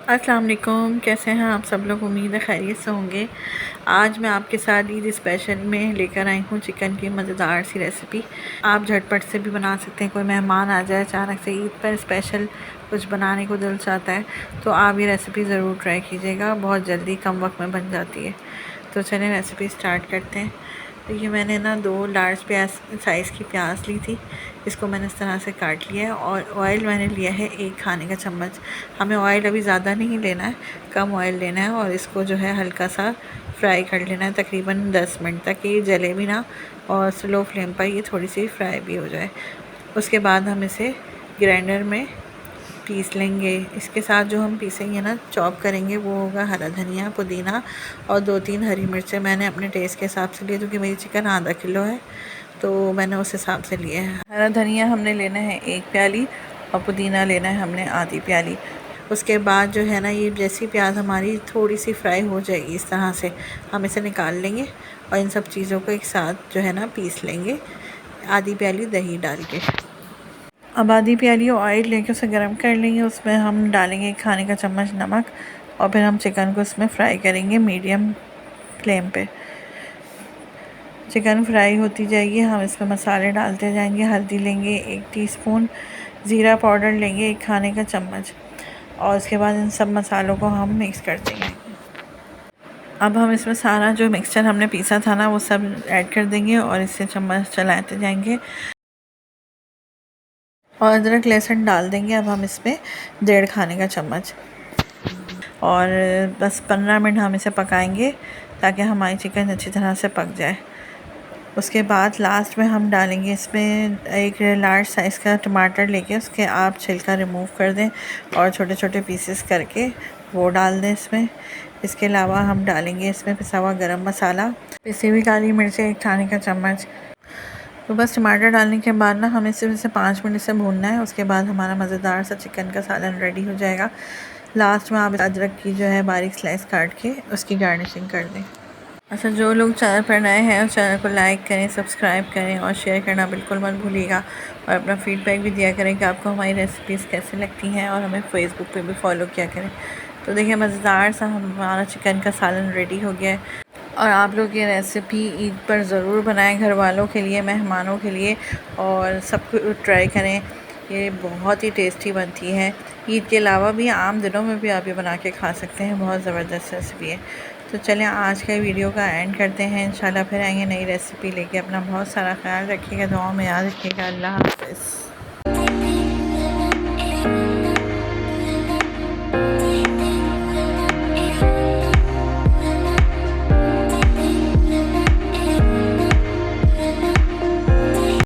अस्सलाम वालेकुम, कैसे हैं आप सब लोग। उम्मीद है खैरियत से होंगे। आज मैं आपके साथ ईद स्पेशल में लेकर आई हूँ चिकन की मज़ेदार सी रेसिपी। आप झटपट से भी बना सकते हैं। कोई मेहमान आ जाए अचानक से, ईद पर स्पेशल कुछ बनाने को दिल चाहता है तो आप ये रेसिपी ज़रूर ट्राई कीजिएगा। बहुत जल्दी कम वक्त में बन जाती है। तो चलिए रेसिपी स्टार्ट करते हैं। तो ये मैंने ना 2 लार्ज प्याज साइज़ की प्याज ली थी। इसको मैंने इस तरह से काट लिया है और ऑयल मैंने लिया है 1 खाने का चम्मच। हमें ऑयल अभी ज़्यादा नहीं लेना है, कम ऑयल लेना है और इसको जो है हल्का सा फ्राई कर लेना है, तकरीबन 10 मिनट तक। ये जले भी ना और स्लो फ्लेम पर ये थोड़ी सी फ्राई भी हो जाए। उसके बाद हम इसे ग्राइंडर में पीस लेंगे। इसके साथ जो हम पीसेंगे ना, चॉप करेंगे, वो होगा हरा धनिया, पुदीना और 2-3 हरी मिर्चें मैंने अपने टेस्ट के हिसाब से लिए, क्योंकि मेरी चिकन आधा किलो है तो मैंने उस हिसाब से लिए है। हरा धनिया हमने लेना है 1 प्याली और पुदीना लेना है हमने आधी प्याली। उसके बाद जो है ना, ये जैसी प्याज हमारी थोड़ी सी फ्राई हो जाएगी इस तरह से, हम इसे निकाल लेंगे और इन सब चीज़ों को एक साथ जो है ना पीस लेंगे, आधी प्याली दही डाल के। अब आधी प्याली ऑयल लेके उसे गर्म कर लेंगे। उसमें हम डालेंगे 1 खाने का चम्मच नमक और फिर हम चिकन को उसमें फ्राई करेंगे मीडियम फ्लेम पे। चिकन फ्राई होती जाएगी, हम इसमें मसाले डालते जाएंगे। हल्दी लेंगे 1 टीस्पून, ज़ीरा पाउडर लेंगे 1 खाने का चम्मच और उसके बाद इन सब मसालों को हम मिक्स कर देंगे। अब हम इसमें सारा जो मिक्सचर हमने पीसा था ना, वो सब ऐड कर देंगे और इससे चम्मच चलाते जाएंगे और अदरक लहसुन डाल देंगे। अब हम इसमें 1.5 खाने का चम्मच और बस 15 मिनट हम इसे पकाएंगे ताकि हमारी चिकन अच्छी तरह से पक जाए। उसके बाद लास्ट में हम डालेंगे इसमें 1 लार्ज साइज़ का टमाटर लेके उसके आप छिलका रिमूव कर दें और छोटे छोटे पीसेस करके वो डाल दें इसमें। इसके अलावा हम डालेंगे इसमें पिसा हुआ गरम मसाला, पिसी हुई काली मिर्चें 1 खाने का चम्मच। तो बस टमाटर डालने के बाद ना हमें सिर्फ इसे 5 मिनट से भूनना है। उसके बाद हमारा मज़ेदार सा चिकन का सालन रेडी हो जाएगा। लास्ट में आप अदरक की जो है बारीक स्लाइस काट के उसकी गार्निशिंग कर दें। अच्छा, जो लोग चैनल पर नए हैं उस चैनल को लाइक करें, सब्सक्राइब करें और शेयर करना बिल्कुल मत भूलिएगा और अपना फीडबैक भी दिया करें कि आपको हमारी रेसिपीज़ कैसी लगती हैं और हमें फेसबुक पे भी फॉलो किया करें। तो देखिए मज़ेदार सा हमारा चिकन का सालन रेडी हो गया है और आप लोग ये रेसिपी ईद पर ज़रूर बनाएं, घर वालों के लिए, मेहमानों के लिए, और सबको ट्राई करें। ये बहुत ही टेस्टी बनती है। ईद के अलावा भी आम दिनों में भी आप ये बना के खा सकते हैं। बहुत ज़बरदस्त रेसिपी है। तो चलें आज का वीडियो का एंड करते हैं। इंशाल्लाह फिर आएंगे नई रेसिपी लेके। अपना बहुत सारा ख्याल रखिएगा, दुआओं में याद रखिएगा। अल्लाह हाफ़िज़।